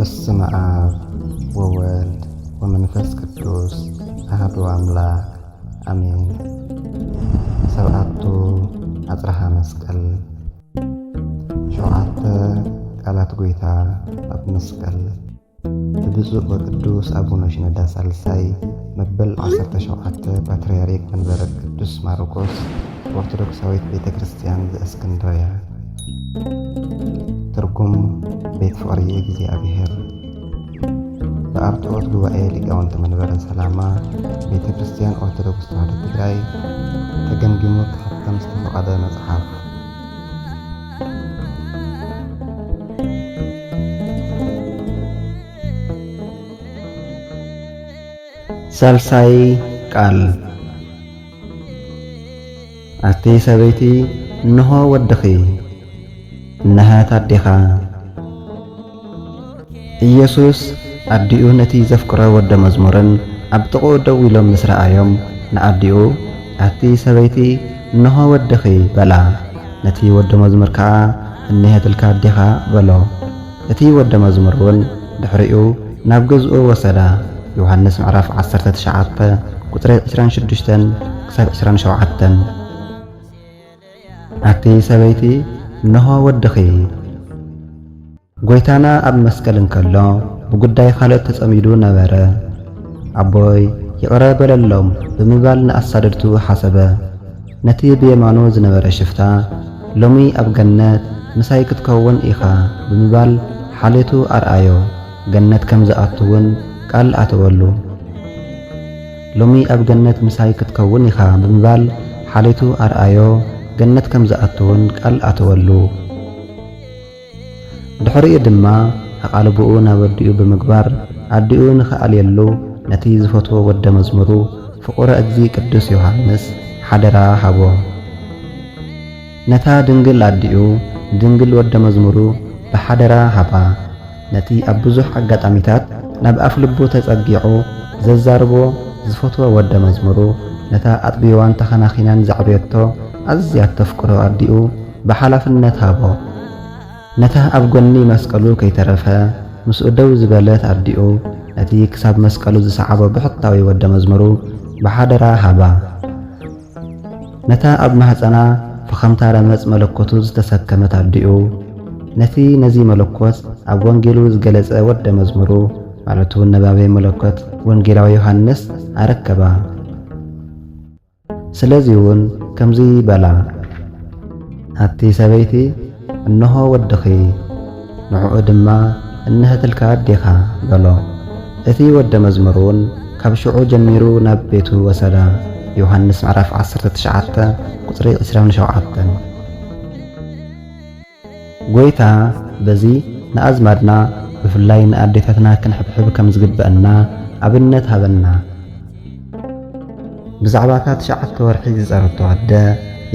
በስመ አብ ወወልድ ወመንፈስ ቅዱስ አሐዱ አምላክ አሜን። ሰብዓቱ አጽርሐ መስቀል ሸውዓተ ቃላት ጎይታ ኣብ መስቀል ብብፁዕ ወቅዱስ አቡነ ሽኖዳ ሳልሳይ መበል 17 ፓትርያርክ መንበረ ቅዱስ ማርቆስ ኦርቶዶክሳዊት ቤተ ክርስቲያን ዘእስክንድርያ። ትርጉም ቤት ፍቅሪ እግዚአብሔር። በአርትዖት ጉባኤ ሊቃውንተ መንበረ ሰላማ ቤተ ክርስቲያን ኦርቶዶክስ ተዋሕዶ ትግራይ ተገምጊሙ ክሕተም ዝተፈቀደ መጽሓፍ። ሳልሳይ ቃል። ኣቲ ሰበይቲ እንሆ ወድኺ እነሃት ኣዴኻ። ኢየሱስ ኣዲኡ ነቲ ዘፍቅሮ ወደ መዝሙርን ኣብ ጥቕኡ ደው ኢሎም ምስ ረኣዮም ንኣዲኡ ኣቲ ሰበይቲ እንሆ ወድኺ በላ። ነቲ ወደ መዝሙር ከዓ እኒሄትልካ ኣዴኻ በሎ። እቲ ወደ መዝሙር እውን ድሕሪኡ ናብ ገዝኡ ወሰዳ። ዮሐንስ ምዕራፍ 19 ቁጥሪ 26 ክሳብ 27። ኣቲ ሰበይቲ እንሆ ወድኺ። ጎይታና ኣብ መስቀል እንከሎ ብጉዳይ ካልኦት ተጸሚዱ ነበረ። ኣቦይ ይቕረ በለሎም ብምባል ንኣሳደድቱ ሓሰበ። ነቲ ብየማኑ ዝነበረ ሽፍታ ሎሚ ኣብ ገነት ምሳይ ክትከውን ኢኻ ብምባል ሓሌቱ ኣርኣዮ። ገነት ከም ዝኣትውን ቃል ኣተወሉ። ሎሚ ኣብ ገነት ምሳይ ክትከውን ኢኻ ብምባል ሓሌቱ ኣርኣዮ። ገነት ከም ዝኣትውን ቃል ኣተወሉ። ድሕሪኡ ድማ ኣቓልብኡ ናብ ወዲኡ ብምግባር ኣዲኡ ንኽኣልየሉ ነቲ ዝፈትዎ ወደ መዝሙሩ ፍቁረ እግዚ ቅዱስ ዮሐንስ ሓደራ ሃቦ። ነታ ድንግል ኣዲኡ ድንግል ወደ መዝሙሩ ብሓደራ ሃባ። ነቲ ኣብ ብዙሕ ኣጋጣሚታት ናብ ኣፍ ልቡ ተጸጊዑ ዘዛርቦ ዝፈትዎ ወደ መዝሙሩ ነታ ኣጥቢዋን ተኸናኺናን ዘዕብየቶ ኣዝያ ተፍቅሮ ኣዲኡ ብሓላፍነት ሃቦ። ነታ ኣብ ጎኒ መስቀሉ ከይተረፈ ምስኡ ደው ዝበለት ኣዲኡ ነቲ ክሳብ መስቀሉ ዝሰዓቦ ብሕታዊ ወደ መዝሙሩ ብሓደራ ሃባ። ነታ ኣብ ማህፀና ፍኸምታ ረመፅ መለኮቱ ዝተሰከመት ኣዲኡ ነቲ ነዚ መለኮት ኣብ ወንጌሉ ዝገለጸ ወደ መዝሙሩ ማለቱ ነባቤ መለኮት ወንጌላዊ ዮሐንስ ኣረከባ። ስለዚ እውን ከምዚ በላ። ኣቲ ሰበይቲ እንሆ ወድኺ ንዕኡ ድማ እነህትልካ ኣዴኻ በሎ። እቲ ወደ መዝሙር እውን ካብ ሽዑ ጀሚሩ ናብ ቤቱ ወሰዳ። ዮሐንስ ምዕራፍ 19 ቁጥሪ 27። ጎይታ በዚ ንኣዝማድና ብፍላይ ንኣዴታትና ክንሕብሕብ ከም ዝግብአና ኣብነት ሃበና። ብዛዕባ 9 ወርሒ ዝጸረቶ ኣደ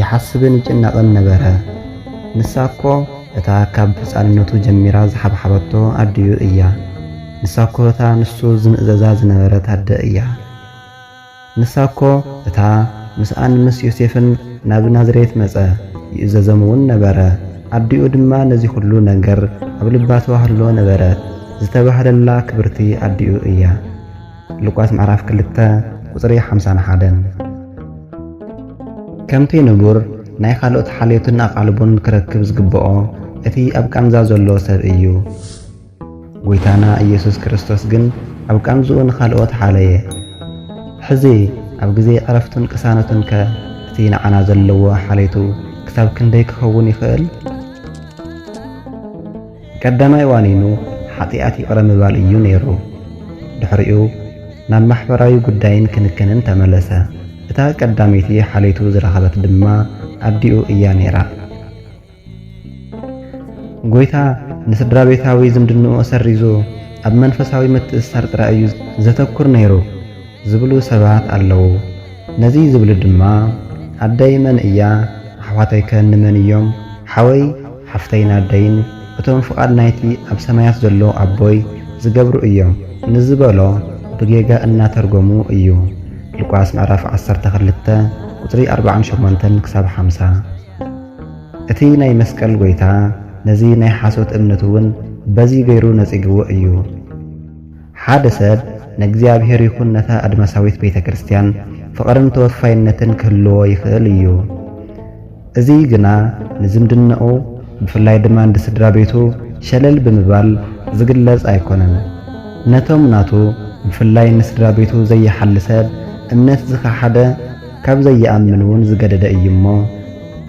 ይሓስብን ይጭነቕን ነበረ። ንሳ እኮ እታ ካብ ህፃንነቱ ጀሚራ ዝሓብሓበቶ ኣድዩ እያ። ንሳ እኮ እታ ንሱ ዝምእዘዛ ዝነበረት ኣደ እያ። ንሳ እኮ እታ ምስኣን ምስ ዮሴፍን ናብ ናዝሬት መጸ ይእዘዘምውን ነበረ። ኣዲኡ ድማ ነዚ ኩሉ ነገር ኣብ ልባ ተዋህሎ ነበረት። ዝተባህለላ ክብርቲ ኣዲኡ እያ። ሉቃስ ምዕራፍ 2 ቁጥሪ 51። ከምቲ ንቡር ናይ ካልኦት ሓልዮትን ኣቓልቦን ክረክብ ዝግብኦ እቲ ኣብ ቃንዛ ዘሎ ሰብ እዩ። ጎይታና ኢየሱስ ክርስቶስ ግን ኣብ ቃንዝኡ ንኻልኦት ሓለየ። ሕዚ ኣብ ግዜ ዕረፍቱን ቅሳነቱን ከ እቲ ንዓና ዘለዎ ሓሌቱ ክሳብ ክንደይ ክኸውን ይኽእል? ቀዳማይ ዋኒኑ ሓጢኣት ይቕረ ምባል እዩ ነይሩ። ድሕሪኡ ናብ ማሕበራዊ ጉዳይን ክንክንን ተመለሰ። እታ ቀዳመይቲ ሓሌቱ ዝረኸበት ድማ ኣዲኡ እያ ነይራ። ጎይታ ንስድራ ቤታዊ ዝምድንኡ ሰሪዙ ኣብ መንፈሳዊ ምትእስሳር ጥራይ እዩ ዘተኩር ነይሩ ዝብሉ ሰባት ኣለዉ። ነዚ ዝብሉ ድማ ኣደይ መን እያ? ኣሕዋተይከ ንመን እዮም? ሓወይ ሓፍተይ ናደይን እቶም ፍቓድ ናይቲ ኣብ ሰማያት ዘሎ ኣቦይ ዝገብሩ እዮም ንዝበሎ ብጌጋ እናተርጎሙ እዩ። ሉቃስ ምዕራፍ 12 ቁጥሪ 48 ክሳብ 50። እቲ ናይ መስቀል ጎይታ ነዚ ናይ ሓሶት እምነቱ እውን በዚ ገይሩ ነጽግዎ እዩ። ሓደ ሰብ ንእግዚአብሔር ይኹን ነታ ኣድማሳዊት ቤተ ክርስቲያን ፍቕርን ተወፋይነትን ክህልዎ ይኽእል እዩ። እዚ ግና ንዝምድንኡ ብፍላይ ድማ እንደ ስድራ ቤቱ ሸለል ብምባል ዝግለጽ ኣይኮነን። ነቶም ናቱ ብፍላይ ንስድራ ቤቱ ዘይሓሊ ሰብ እምነት ዝኸሓደ ካብ ዘይኣምን እውን ዝገደደ እዩ እሞ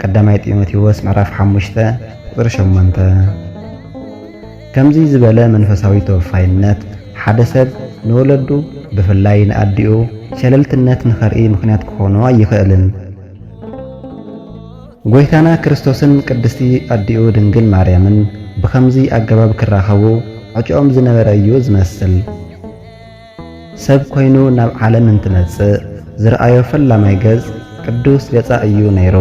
ቀዳማይ ጢሞቴዎስ ምዕራፍ 5 ቁጥሪ 8። ከምዚ ዝበለ መንፈሳዊ ተወፋይነት ሓደ ሰብ ንወለዱ ብፍላይ ንኣዲኡ ሸለልትነት ንኸርኢ ምኽንያት ክኾኖ ኣይኽእልን። ጎይታና ክርስቶስን ቅድስቲ ኣዲኡ ድንግል ማርያምን ብኸምዚ ኣገባብ ክራኸቡ ዕጮኦም ዝነበረ እዩ ዝመስል። ሰብ ኮይኑ ናብ ዓለም እንትመጽእ ዝረኣዮ ፈላማይ ገጽ ቅዱስ ገጻ እዩ ነይሩ።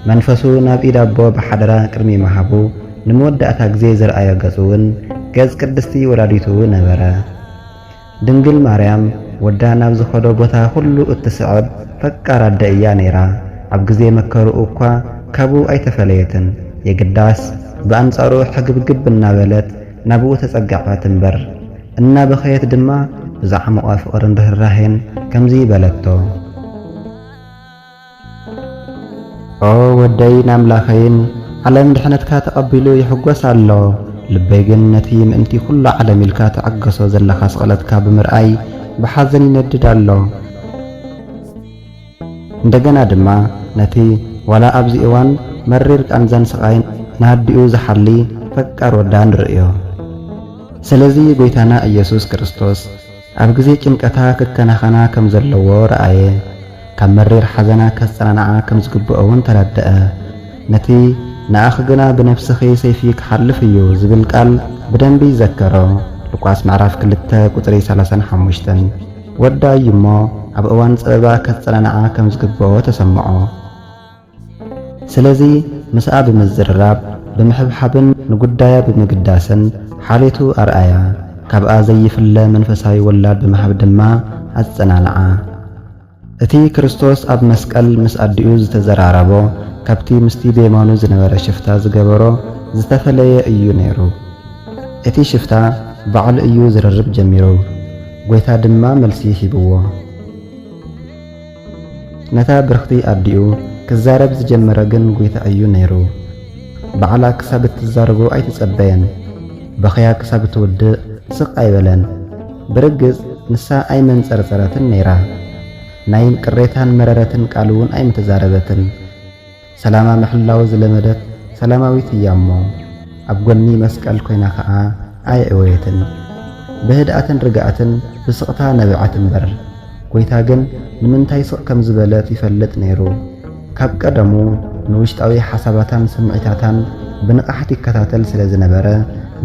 መንፈሱ ናብ ኢድ ኣቦ ብሓደራ ቅድሚ መሃቡ ንመወዳእታ ግዜ ዝረኣዮ ገጹ እውን ገጽ ቅድስቲ ወላዲቱ ነበረ። ድንግል ማርያም ወዳ ናብ ዝኸዶ ቦታ ሁሉ እትስዕብ ፈቃር ኣደ እያ ነይራ። ኣብ ግዜ መከሩኡ እኳ ካብኡ ኣይተፈለየትን። የግዳስ በአንጻሩ ሕግብግብ እናበለት ናብኡ ተጸጋዕት እምበር እናበኸየት ድማ ብዛዕምቋ ፍቕርን ርህራሄን ከምዚ በለቶ፣ ኦ ወደይን ኣምላኸይን ዓለም ድሕነትካ ተቐቢሉ ይሕጐስ ኣሎ። ልበይ ግን ነቲ ምእንቲ ኩሉ ዓለም ኢልካ ተዓገሶ ዘለኻ ስቕለትካ ብምርኣይ ብሓዘን ይነድድ ኣሎ። እንደገና ድማ ነቲ ዋላ ኣብዚ እዋን መሪር ቃንዛን ስቓይን ናዲኡ ዝሓሊ ፈቃር ወዳ ንርእዮ። ስለዚ ጎይታና ኢየሱስ ክርስቶስ ኣብ ግዜ ጭንቀታ ክከናኸና ከም ዘለዎ ረኣየ። ካብ መሪር ሓዘና ከጽናንዓ ከም ዝግብኦ እውን ተረድአ። ነቲ ንኣኽ ግና ብነፍስኺ ሰይፊ ክሓልፍ እዩ ዝብል ቃል ብደንቢ ይዘከሮ። ሉቃስ ምዕራፍ 2 ቁጥሪ 35 ወዳ እዩ እሞ ኣብ እዋን ፀበባ ከጽናንዓ ከም ዝግብኦ ተሰምዖ። ስለዚ ምስኣ ብምዝርራብ ብምሕብሓብን ንጉዳያ ብምግዳስን ሓሌቱ ኣርኣያ ካብኣ ዘይፍለ መንፈሳዊ ወላድ ብምሃብ ድማ ኣጸናንዓ። እቲ ክርስቶስ ኣብ መስቀል ምስ ኣዲኡ ዝተዘራረቦ ካብቲ ምስቲ ቤማኑ ዝነበረ ሽፍታ ዝገበሮ ዝተፈለየ እዩ ነይሩ። እቲ ሽፍታ ባዕሉ እዩ ዝርርብ ጀሚሩ፣ ጎይታ ድማ መልሲ ሂብዎ። ነታ ብርኽቲ ኣዲኡ ክዛረብ ዝጀመረ ግን ጎይታ እዩ ነይሩ። ባዕላ ክሳብ እትዛረቦ ኣይትጸበየን፣ በኸያ ክሳብ እትውድእ ስቕ ኣይበለን። ብርግጽ ንሳ ኣይመንጸርጸረትን ነይራ። ናይ ቅሬታን መረረትን ቃል እውን ኣይምተዛረበትን። ሰላማ ምሕላው ዝለመደት ሰላማዊት እያ እሞ ኣብ ጎኒ መስቀል ኮይና ከዓ ኣይዕወየትን። ብህድኣትን ርግኣትን ብስቕታ ነብዓት እምበር ጎይታ ግን ንምንታይ ስቕ ከም ዝበለት ይፈልጥ ነይሩ። ካብ ቀደሙ ንውሽጣዊ ሓሳባታን ስምዒታታን ብንቓሕቲ ይከታተል ስለ ዝነበረ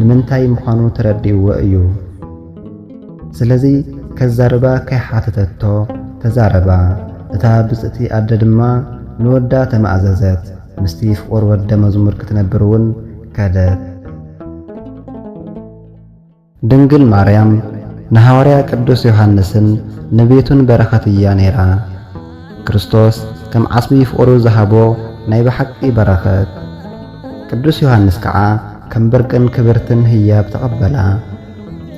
ንምንታይ ምዃኑ ተረዲእዎ እዩ። ስለዚ ከዛረባ ከይሓተተቶ ተዛረባ። እታ ብጽእቲ ኣደ ድማ ንወዳ ተማእዘዘት። ምስቲ ፍቑር ወደ መዝሙር ክትነብር እውን ከደት። ድንግል ማርያም ንሐዋርያ ቅዱስ ዮሐንስን ንቤቱን በረኸት እያ ነይራ። ክርስቶስ ከም ዓስቢ ፍቑሩ ዝሃቦ ናይ ብሓቂ በረኸት፣ ቅዱስ ዮሐንስ ከዓ ከም ብርቅን ክብርትን ህያብ ተቐበላ።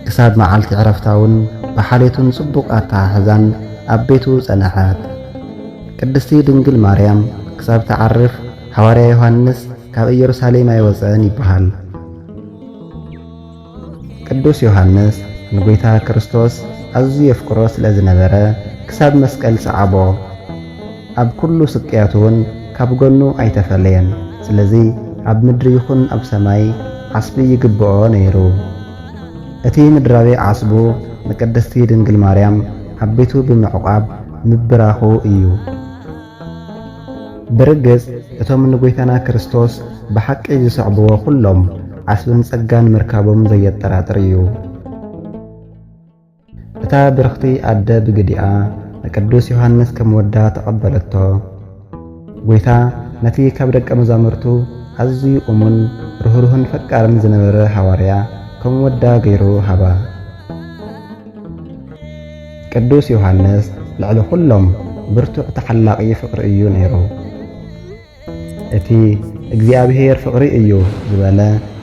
ክሳብ መዓልቲ ዕረፍታውን ብሓሌቱን ጽቡቕ ኣተሓሕዛን ኣብ ቤቱ ጸንሐት። ቅድስቲ ድንግል ማርያም ክሳብ ተዓርፍ ሐዋርያ ዮሐንስ ካብ ኢየሩሳሌም ኣይወፅአን ይበሃል። ቅዱስ ዮሐንስ ንጎይታ ክርስቶስ ኣዝዩ የፍቅሮ ስለ ዝነበረ ክሳብ መስቀል ሰዓቦ። ኣብ ኩሉ ስቅያቱ እውን ካብ ጎኑ ኣይተፈለየን። ስለዚ ኣብ ምድሪ ይኹን ኣብ ሰማይ ዓስቢ ይግብኦ ነይሩ። እቲ ምድራዊ ዓስቡ ንቅድስቲ ድንግል ማርያም ኣብ ቤቱ ብምዕቋብ ምብራኹ እዩ። ብርግጽ እቶም ንጎይታና ክርስቶስ ብሓቂ ዝስዕብዎ ኩሎም ዓስብን ጸጋን ምርካቦም ዘየጠራጥር እዩ። እታ ብርኽቲ ኣደ ብግዲኣ ንቅዱስ ዮሐንስ ከም ወዳ ተቐበለቶ። ጎይታ ነቲ ካብ ደቀ መዛሙርቱ ኣዝዩ እሙን ርህሩህን ፈቃርን ዝነበረ ሐዋርያ ከም ወዳ ገይሩ ሃባ። ቅዱስ ዮሐንስ ልዕሊ ኩሎም ብርቱዕ ተሓላቒ ፍቕሪ እዩ ነይሩ። እቲ እግዚኣብሔር ፍቕሪ እዩ ዝበለ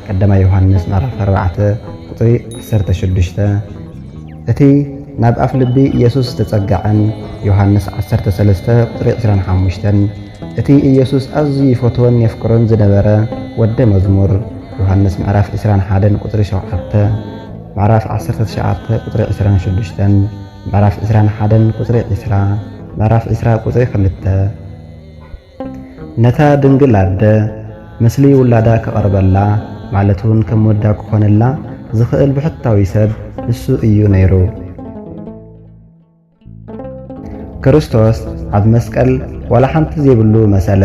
ቀዳማይ ዮሐንስ ምዕራፍ 4 ቁጥሪ 16 እቲ ናብ ኣፍ ልቢ ኢየሱስ ተጸጋዐን ዮሐንስ 13 ቁጥሪ 25 እቲ ኢየሱስ ኣዝዩ ይፈትዎን የፍቅሮን ዝነበረ ወደ መዝሙር ዮሐንስ ምዕራፍ 21 ቁጥሪ 7 ምዕራፍ 19 ቁጥሪ 26 ምዕራፍ 21 ቁጥሪ 20 ምዕራፍ 20 ቁጥሪ 2 ነታ ድንግል ኣደ ምስሊ ውላዳ ከቐርበላ ማለት እውን ከም ወዳ ክኾነላ ዝኽእል ብሕታዊ ሰብ ንሱ እዩ ነይሩ። ክርስቶስ ኣብ መስቀል ዋላ ሓንቲ ዘይብሉ መሰለ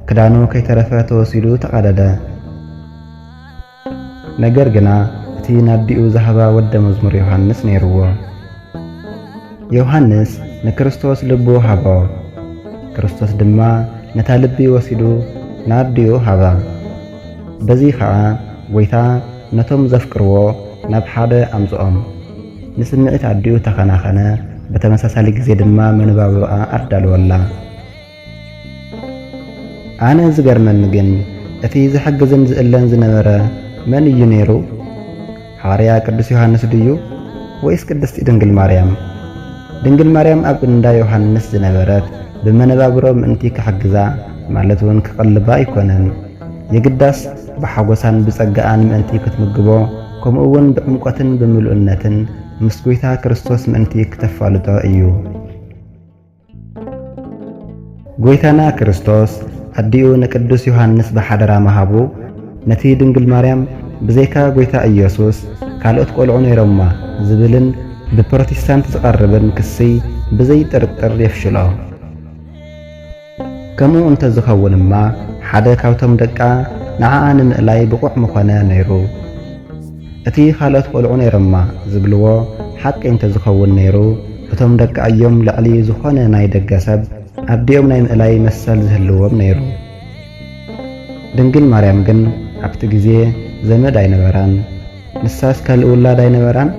ክዳኑ ከይተረፈ ተወሲዱ ተቐደደ። ነገር ግና እቲ ናዲኡ ዝሃባ ወደ መዝሙር ዮሐንስ ነይርዎ። ዮሐንስ ንክርስቶስ ልቡ ሃቦ፣ ክርስቶስ ድማ ነታ ልቢ ወሲዱ ናዲኡ ሃባ። በዚ ከዓ ጎይታ ነቶም ዘፍቅርዎ ናብ ሓደ ኣምጽኦም ንስምዒት ኣዲኡ ተኸናኸነ። በተመሳሳሊ ጊዜ ድማ መንባብኣ ኣዳልወላ። ኣነ ዝገርመኒ ግን እቲ ዝሕግዝን ዝእለን ዝነበረ መን እዩ ነይሩ? ሐዋርያ ቅዱስ ዮሐንስ ድዩ ወይስ ቅድስቲ ድንግል ማርያም? ድንግል ማርያም ኣብ እንዳ ዮሐንስ ዝነበረት ብመነባብሮ ምእንቲ ክሕግዛ ማለት እውን ክቐልባ ኣይኮነን። የግዳስ ብሓጎሳን ብጸጋኣን ምእንቲ ክትምግቦ ከምኡ እውን ብዕምቆትን ብምሉእነትን ምስ ጎይታ ክርስቶስ ምእንቲ ክተፋልጦ እዩ። ጎይታና ክርስቶስ ኣዲኡ ንቅዱስ ዮሐንስ ብሓደራ መሃቡ ነቲ ድንግል ማርያም ብዘይካ ጎይታ ኢየሱስ ካልኦት ቆልዑ ነይሮማ ዝብልን ብፕሮቴስታንት ዝቐርብን ክሲ ብዘይ ጥርጥር የፍሽሎ። ከምኡ እንተዝኸውንማ ሓደ ካብቶም ደቃ ንዓኣ ንምእላይ ብቑዕ ምኾነ ነይሩ። እቲ ካልኦት ቆልዑ ነይሮማ ዝብልዎ ሓቂ እንተዝኸውን ነይሩ እቶም ደቃ እዮም ልዕሊ ዝኾነ ናይ ደገ ሰብ ኣዲኦም ናይ ምእላይ መሰል ዝህልዎም ነይሩ። ድንግል ማርያም ግን ኣብቲ ግዜ ዘመድ ኣይነበራን፣ ንሳስ ካልእ ውላድ ኣይነበራን።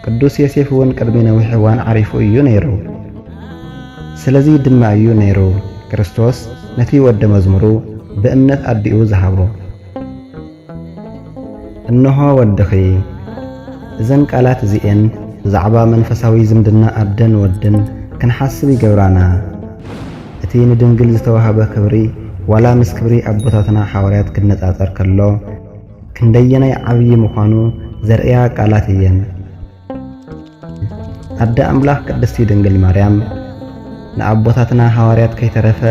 ቅዱስ ዮሴፍ እውን ቅድሚ ነዊሕ እዋን ዓሪፉ እዩ ነይሩ። ስለዚ ድማ እዩ ነይሩ ክርስቶስ ነቲ ወደ መዝሙሩ ብእምነት ኣዲኡ ዝሃቦ። እነሆ ወድኺ። እዘን ቃላት እዚአን ብዛዕባ መንፈሳዊ ዝምድና ኣደን ወድን ክንሓስብ ይገብራና። እቲ ንድንግል ዝተዋሃበ ክብሪ ዋላ ምስ ክብሪ ኣቦታትና ሐዋርያት ክነጻጸር ከሎ ክንደየናይ ዓብዪ ምዃኑ ዘርእያ ቃላት እየን። ኣደ ኣምላኽ ቅድስቲ ድንግል ማርያም ንኣቦታትና ሐዋርያት ከይተረፈ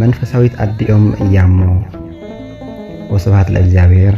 መንፈሳዊት ኣዲኦም እያሞ። ወስብሐት ለእግዚአብሔር።